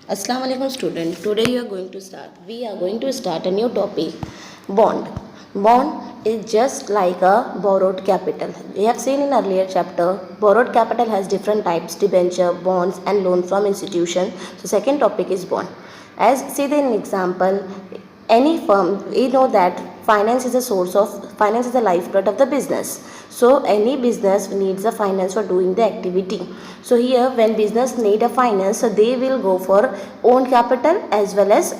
Assalamu alaikum student. Today we are going to start a new topic, bond. Bond is just like a borrowed capital. We have seen in earlier chapter, borrowed capital has different types, debenture, bonds and loan from institution. So second topic is bond. As see the example, any firm, we know that finance is the lifeblood of the business. So any business needs a finance for doing the activity. So here when business need a finance, so they will go for own capital as well as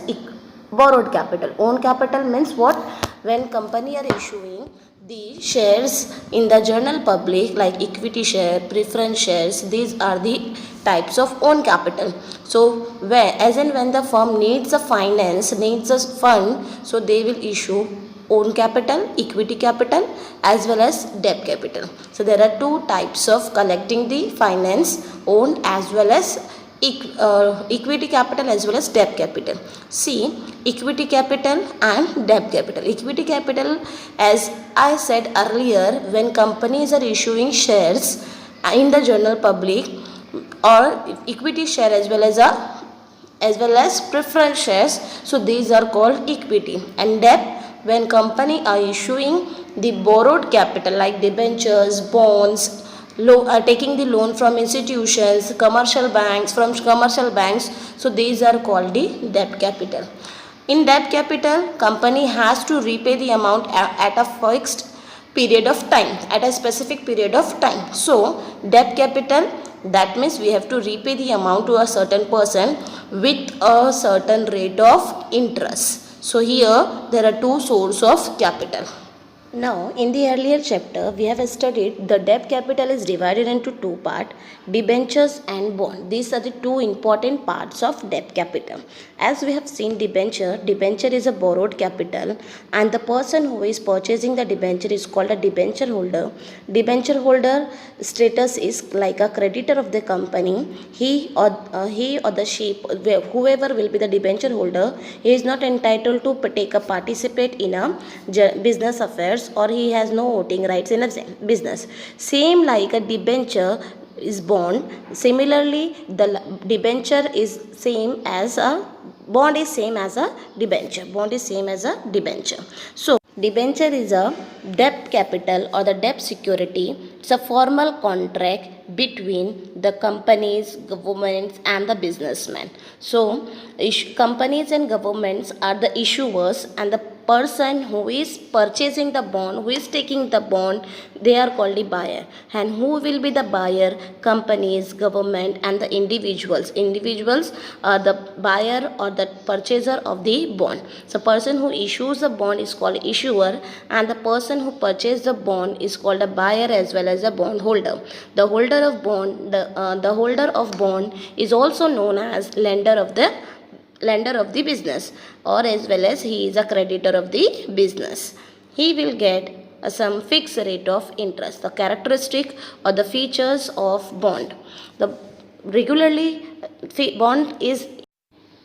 borrowed capital. Own capital means what? When company are issuing the shares in the general public like equity share, preference shares, these are the types of own capital. So where as and when the firm needs a finance, needs a fund, so they will issue own capital, equity capital as well as debt capital. So there are two types of collecting the finance, own as well as equity capital as well as debt capital. See, equity capital and debt capital. Equity capital, as I said earlier, when companies are issuing shares in the general public or equity share as well as preference shares, so these are called equity. And debt, when company are issuing the borrowed capital like debentures, bonds, taking the loan from institutions, commercial banks, so these are called the debt capital. In debt capital, company has to repay the amount at a fixed period of time, at a specific period of time. So debt capital, that means we have to repay the amount to a certain person with a certain rate of interest. So here there are two sources of capital. Now, in the earlier chapter, we have studied the debt capital is divided into two parts, debentures and bond. These are the two important parts of debt capital. As we have seen debenture is a borrowed capital and the person who is purchasing the debenture is called a debenture holder. Debenture holder status is like a creditor of the company. He or the she, whoever will be the debenture holder, he is not entitled to participate in a business affairs or he has no voting rights in a business. Same like a debenture is bond. Similarly, the debenture is same as a bond is same as a debenture. Bond is same as a debenture. So debenture is a debt capital or the debt security. It's a formal contract between the companies, governments and the businessmen. So companies and governments are the issuers and the person who is purchasing the bond, who is taking the bond, they are called the buyer. And who will be the buyer? Companies, government and the individuals. Individuals are the buyer or the purchaser of the bond. So person who issues the bond is called issuer and the person who purchased the bond is called a buyer as well as a bond holder. The holder of bond is also known as lender of the business, or as well as he is a creditor of the business. He will get some fixed rate of interest. The characteristic or the features of bond. The regularly bond is,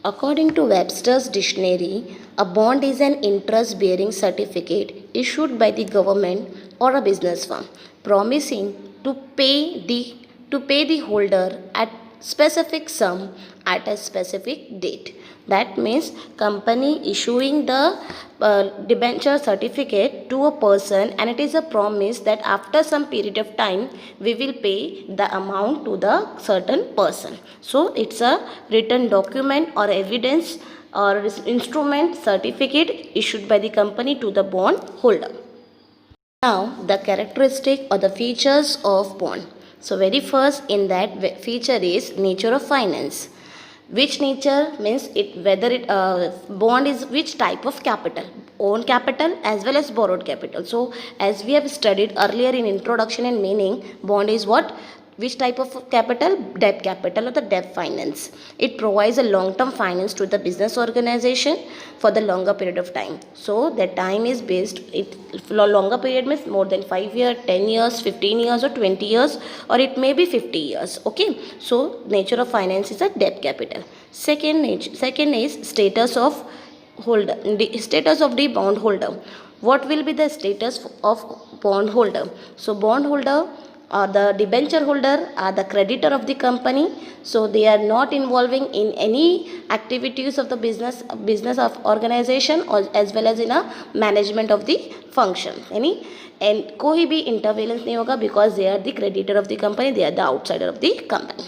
according to Webster's dictionary, a bond is an interest bearing certificate issued by the government or a business firm promising to pay the holder at specific sum at a specific date. That means company issuing the debenture certificate to a person and it is a promise that after some period of time we will pay the amount to the certain person. So it's a written document or evidence or instrument certificate issued by the company to the bond holder. Now the characteristic or the features of bond. So very first in that feature is nature of finance. Which nature means it whether it bond is which type of capital, own capital as well as borrowed capital. So as we have studied earlier in introduction and meaning, bond is what, which type of capital, debt capital or the debt finance. It provides a long term finance to the business organization for the longer period of time. So the time is based, it longer period means more than 5 years, 10 years, 15 years or 20 years, or it may be 50 years. Okay, so nature of finance is a debt capital. Second is status of holder, the status of the bond holder. What will be the status of bond holder? So bond holder or the debenture holder are the creditor of the company, so they are not involving in any activities of the business of organization or as well as in a management of the function, any and कोई भी interference नहीं होगा because they are the creditor of the company, they are the outsider of the company.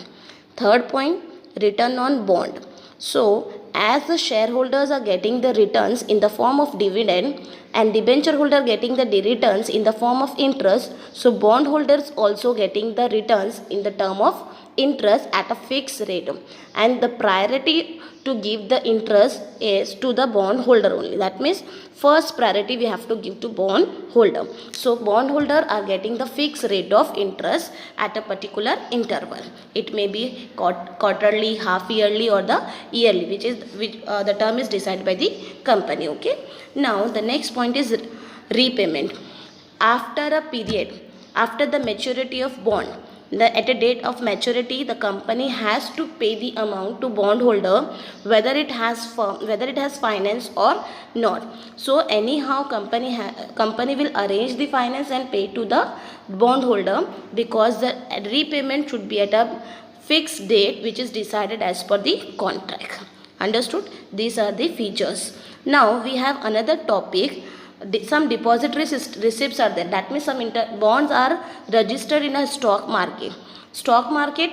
Third point, return on bond. So as the shareholders are getting the returns in the form of dividend and debenture holder getting the returns in the form of interest, so bondholders also getting the returns in the term of interest at a fixed rate, and the priority to give the interest is to the bondholder only. That means first priority we have to give to bondholder. So bondholder are getting the fixed rate of interest at a particular interval. It may be quarterly, half yearly or the yearly, which the term is decided by the company. Okay. Now the next point is repayment. After a period, after the maturity of bond, at a date of maturity, the company has to pay the amount to bondholder, whether it has finance or not. So anyhow, company will arrange the finance and pay to the bondholder, because the repayment should be at a fixed date which is decided as per the contract. Understood? These are the features. Now we have another topic. Some depository receipts are there. That means some bonds are registered in a stock market. Stock market,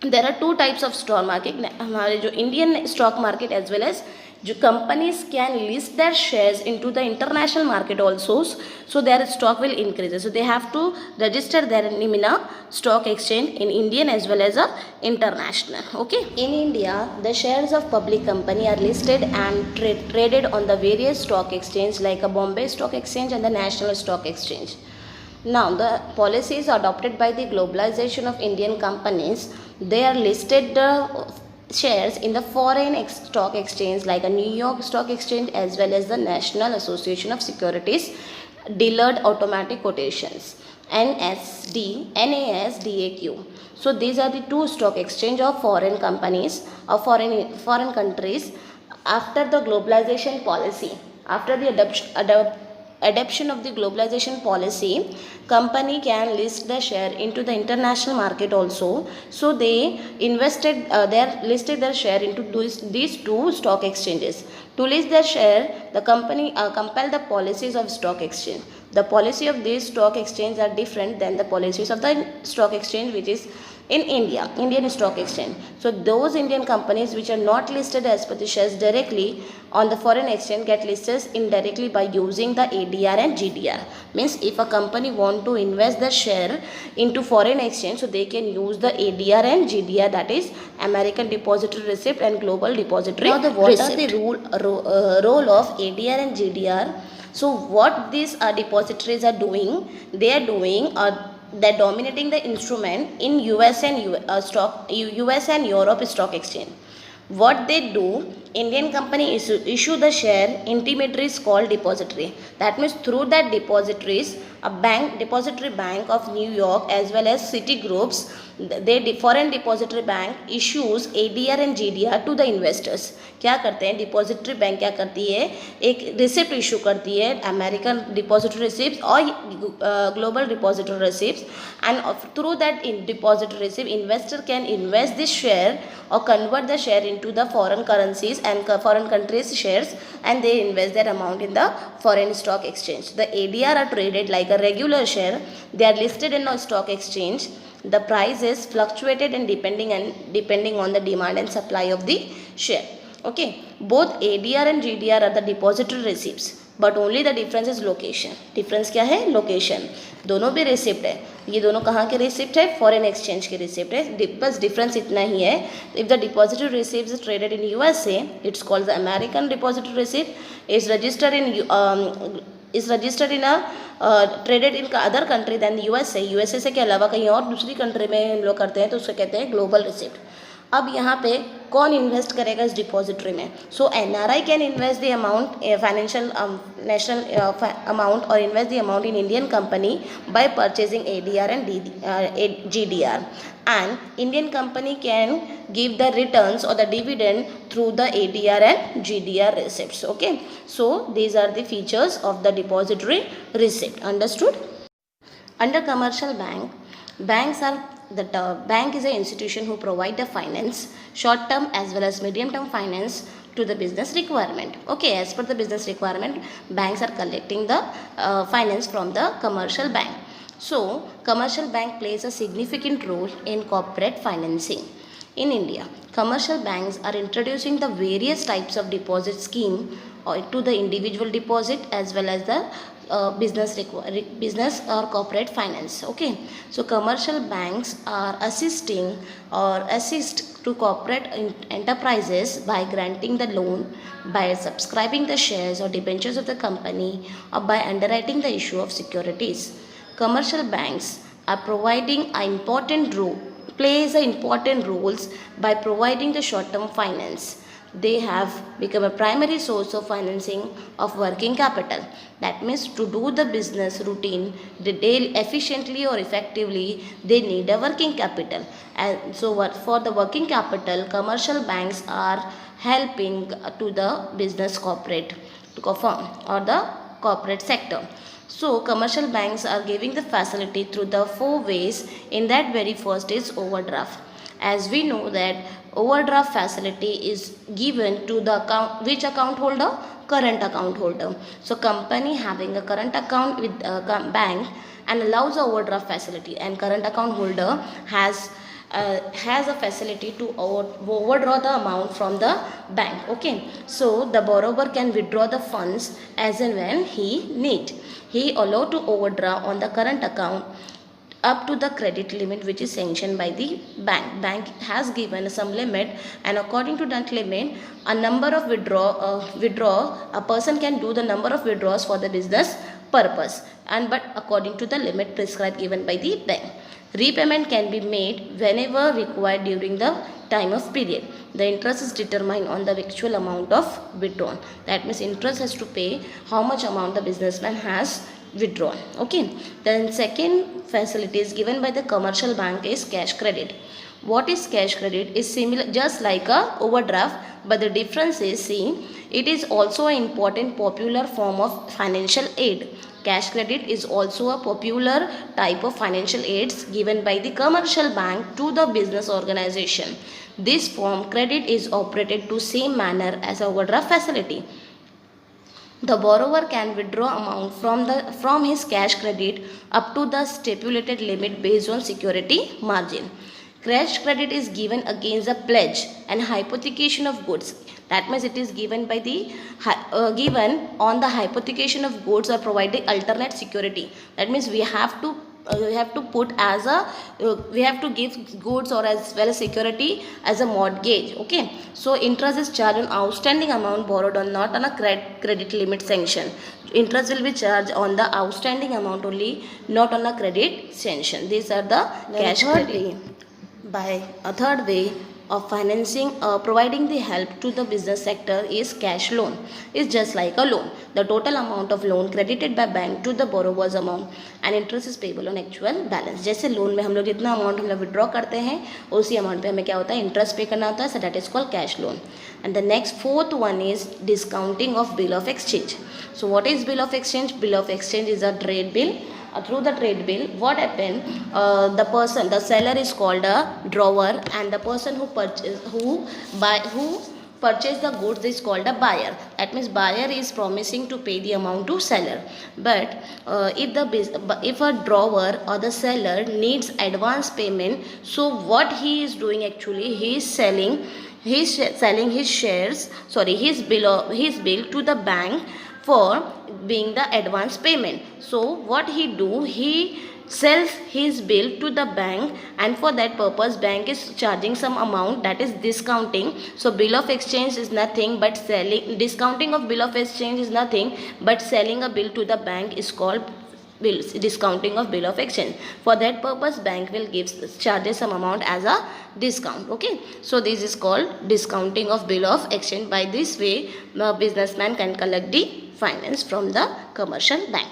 there are two types of stock market. हमारे जो Indian stock market as well as जो companies can list their shares into the international market also, so their stock will increase. So they have to register their name in a stock exchange in Indian as well as a international. Okay. In India, the shares of public company are listed and traded on the various stock exchange like a Bombay Stock Exchange and the National Stock Exchange. Now the policies adopted by the globalization of Indian companies, they are listed shares in the foreign stock exchange like a New York Stock Exchange as well as the National Association of Securities Dealer Automatic Quotations, NASDAQ. So these are the two stock exchange of foreign companies or foreign countries. After the globalization policy, after the adoption of the globalization policy, company can list the share into the international market also. So they listed their share into these two stock exchanges. To list their share, the company compile the policies of stock exchange. The policy of these stock exchange are different than the policies of the stock exchange which is in India, Indian Stock Exchange. So those Indian companies which are not listed as per the shares directly on the foreign exchange get listed indirectly by using the ADR and GDR. Means if a company want to invest the share into foreign exchange, so they can use the ADR and GDR, that is American Depository Receipt and Global Depository Receipt. Now what are the role of ADR and GDR? So what these depositories are doing, they are doing they're dominating the instrument in US and Europe stock exchange. What they do, Indian company issue the share intermediaries called depository. That means through that depositories, depository bank of New York as well as city groups, foreign depository bank issues ADR and GDR to the investors. क्या करते हैं depository bank, क्या करती है, एक receipt issue करती है, American depository receipt और global depository receipt, and through that depository receipt investor can invest this share or convert the share into the foreign currencies and foreign countries shares, and they invest their amount in the foreign stock exchange. The ADR are traded like a regular share. They are listed in a stock exchange. The price is fluctuated and depending on the demand and supply of the share. Okay, both ADR and GDR are the depository receipts, but only the difference is location. Difference क्या है? Location. दोनों भी receipt है. ये दोनों कहाँ के receipt है? फॉरेन एक्सचेंज के रिसिप्ट है. बस डिफरेंस इतना ही है. If the depository receipt is traded in USA, it's called the American depository receipt. Is registered in traded in other country than USA से के अलावा कहीं और दूसरी कंट्री में हम लोग करते हैं तो उसको कहते हैं ग्लोबल रिसिप्ट. अब यहाँ पे कौन इन्वेस्ट करेगा इस डिपॉजिटरी में? So NRI can invest the amount financial national amount और invest the amount in Indian company by purchasing ADR and GDR, and Indian company can give the returns or the dividend through the ADR and GDR receipts. Okay, so these are the features of the depository receipt. Understood? Under commercial bank, Banks are bank is an institution who provide the finance, short term as well as medium term finance to the business requirement. Okay, as per the business requirement, banks are collecting the finance from the commercial bank. So, commercial bank plays a significant role in corporate financing. In India, commercial banks are introducing the various types of deposit scheme to the individual deposit as well as the business or corporate finance. Okay, so commercial banks are assisting or assist to corporate enterprises by granting the loan, by subscribing the shares or debentures of the company, or by underwriting the issue of securities. Commercial banks are providing an important role plays an important roles by providing the short term finance. They have become a primary source of financing of working capital. That means to do the business routine the daily efficiently or effectively, they need a working capital. And so what for the working capital, commercial banks are helping to the business corporate firm or the corporate sector. So, commercial banks are giving the facility through the four ways. In that very first is overdraft. As we know that overdraft facility is given to the account, which account holder? Current account holder. So, company having a current account with a bank and allows a overdraft facility, and current account holder has a facility to overdraw the amount from the bank. Okay, so the borrower can withdraw the funds as and when he need. He allowed to overdraw on the current account up to the credit limit which is sanctioned by the bank. Bank has given some limit, and according to that limit, a number of withdraw a person can do the number of withdrawals for the business purpose, and but according to the limit prescribed given by the bank. Repayment can be made whenever required during the time of period. The interest is determined on the actual amount of withdrawn. That means interest has to pay how much amount the businessman has withdrawn. Okay. Then second facility is given by the commercial bank is cash credit. What is cash credit? Is similar just like a overdraft, but the difference is, see, it is also an important popular form of financial aid. Cash credit is also a popular type of financial aids given by the commercial bank to the business organization. This form credit is operated to same manner as overdraft facility. The borrower can withdraw amount from his cash credit up to the stipulated limit based on security margin. Cash credit is given against a pledge and hypothecation of goods. That means it is given by the given on the hypothecation of goods or providing alternate security. That means we have to put as a we have to give goods or as well as security as a mortgage. Okay, so interest is charged on outstanding amount borrowed or not on a credit limit sanction. Interest will be charged on the outstanding amount only, not on a credit sanction. These are the cash credit. By a third way of financing, providing the help to the business sector is cash loan. It's just like a loan. The total amount of loan credited by bank to the borrower's amount and interest is payable on actual balance. जैसे loan में हम लोग जितना amount हम लोग withdraw करते हैं उसी अमाउंट पे हमें क्या होता है, इंटरेस्ट पे करना होता है. So that is called cash loan. And the next fourth one is discounting of bill of exchange. So what is bill of exchange? Bill of exchange is a trade bill. Through the trade bill, what happened? The seller is called a drawer, and the person who purchase the goods is called a buyer. That means buyer is promising to pay the amount to seller. But if a drawer or the seller needs advance payment, so what he is doing actually, he is selling his bill to the bank for being the advance payment. So what he do, he sells his bill to the bank, and for that purpose bank is charging some amount, that is discounting. So bill of exchange is nothing but selling. Discounting of bill of exchange is nothing but selling a bill to the bank is called discounting of bill of exchange. For that purpose bank will charges some amount as a discount. Okay, so this is called discounting of bill of exchange. By this way the businessman can collect the finance from the commercial bank.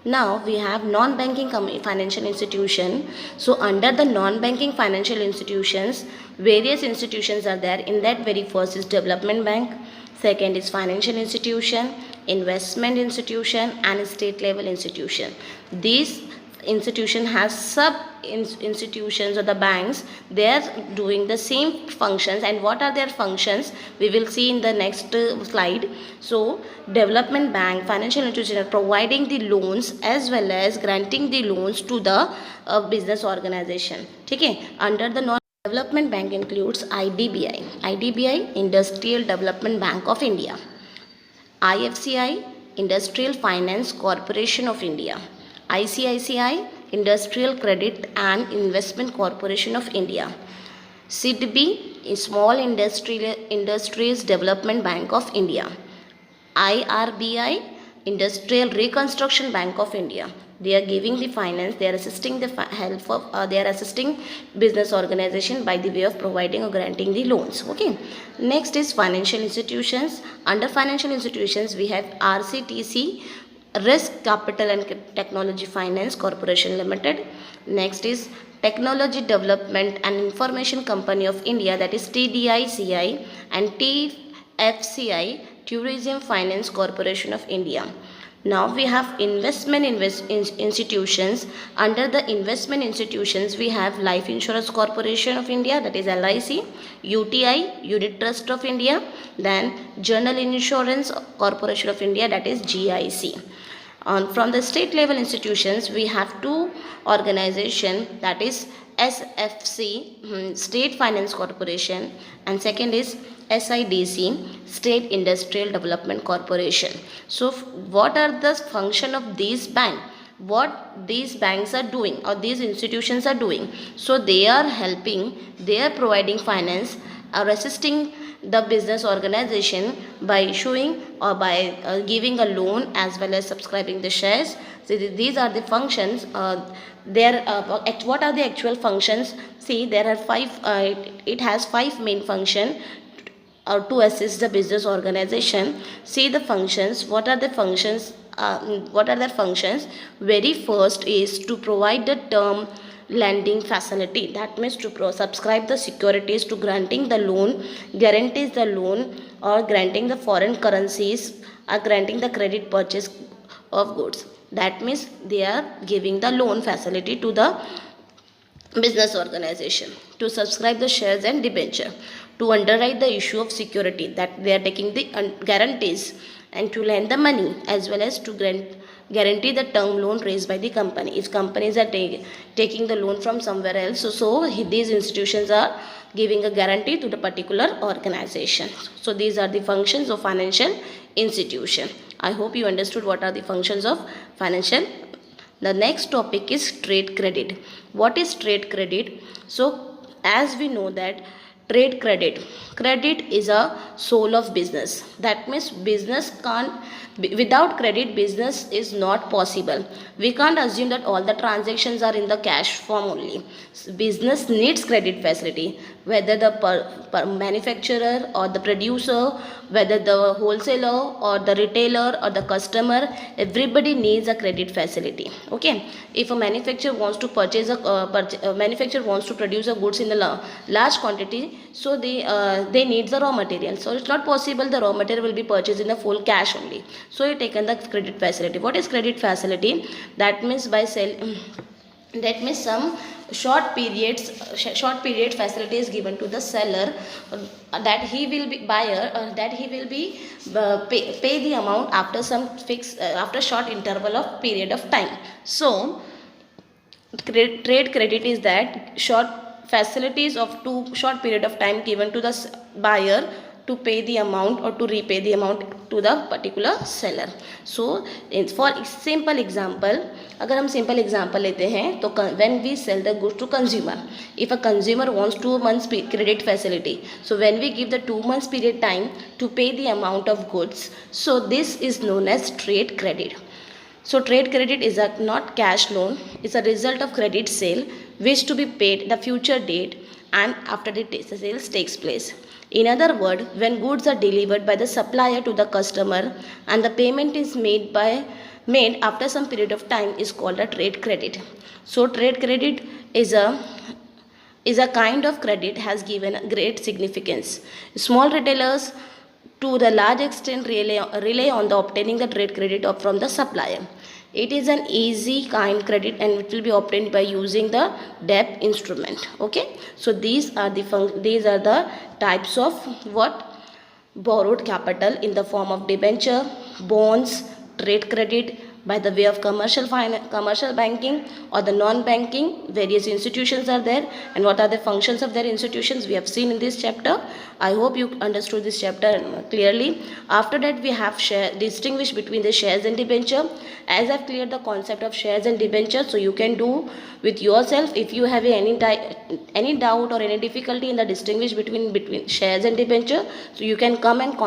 Now we have non-banking financial institution. So under the non-banking financial institutions, various institutions are there. In that very first is development bank, second is financial institution, investment institution, and state level institution. These institution has institutions or the banks, they are doing the same functions. And what are their functions we will see in the next slide. So development bank, financial institution are providing the loans as well as granting the loans to the business organization. Okay, under the development bank includes IDBI, Industrial Development Bank of India, IFCI, Industrial Finance Corporation of India, ICICI, Industrial Credit and Investment Corporation of India, SIDBI, Small Industries Development Bank of India, IRBI, Industrial Reconstruction Bank of India. They are giving the finance, they are assisting the help of, they are assisting business organization by the way of providing or granting the loans. Okay. Next is financial institutions. Under financial institutions, we have RCTC, Risk Capital and Technology Finance Corporation Limited. Next is Technology Development and Information Company of India, that is TDICI, and TFCI, Tourism Finance Corporation of India. Now we have investment institutions. Under the investment institutions, we have Life Insurance Corporation of India, that is LIC, UTI, Unit Trust of India, then General Insurance Corporation of India, that is GIC. From the state level institutions, we have two organizations, that is SFC, State Finance Corporation, and second is SIDC, State Industrial Development Corporation. So what are the function of these banks? What these banks are doing or these institutions are doing? So they are helping, they are providing finance or assisting the business organization by issuing or by giving a loan as well as subscribing the shares. So these are the functions. What are the actual functions? See, there are five. It has five main functions to assist the business organization. See the functions. What are the functions? What are their functions? Very first is to provide the term lending facility. That means to subscribe the securities, to granting the loan, guarantees the loan, or granting the foreign currencies, or granting the credit purchase of goods. That means they are giving the loan facility to the business organization, to subscribe the shares and debenture, to underwrite the issue of security, that they are taking the guarantees, and to lend the money as well as to guarantee the term loan raised by the company. If companies are taking the loan from somewhere else, so these institutions are giving a guarantee to the particular organization. So these are the functions of financial institution. I hope you understood what are the functions of financial. The next topic is trade credit. What is trade credit? So as we know that trade credit is a soul of business. That means business can't, without credit business is not possible. We can't assume that all the transactions are in the cash form only. Business needs credit facility, whether the manufacturer or the producer, whether the wholesaler or the retailer or the customer, everybody needs a credit facility. Okay, if a manufacturer wants to purchase manufacturer wants to produce a goods in a large quantity, so they need the raw material. So it's not possible the raw material will be purchased in the full cash only. So you taken the credit facility. What is credit facility? That means by that means some short period facility is given to the seller, that he will be buyer, that he will be pay the amount after some fixed after short interval of period of time. So trade credit is that short facilities of too short period of time given to the buyer to pay the amount or to repay the amount to the particular seller. So for simple example, अगर हम simple example लेते हैं तो when we sell the goods to consumer, if a consumer wants 2 months credit facility, so when we give the 2 months period time to pay the amount of goods, so this is known as trade credit. So trade credit is a not cash loan, it's a result of credit sale which to be paid the future date and after the sales takes place. In other words, when goods are delivered by the supplier to the customer and the payment is made after some period of time is called a trade credit. So trade credit is a kind of credit has given great significance. Small retailers to the large extent rely on the obtaining the trade credit from the supplier. It is an easy kind credit and it will be obtained by using the debt instrument. Okay, so these are the types of what borrowed capital in the form of debenture, bonds, trade credit by the way of commercial banking or the non-banking. Various institutions are there, and what are the functions of their institutions we have seen in this chapter. I hope you understood this chapter clearly. After that, we have distinguish between the shares and debenture. As I've cleared the concept of shares and debenture, so you can do with yourself. If you have any doubt or any difficulty in the distinguish between shares and debenture, so you can come and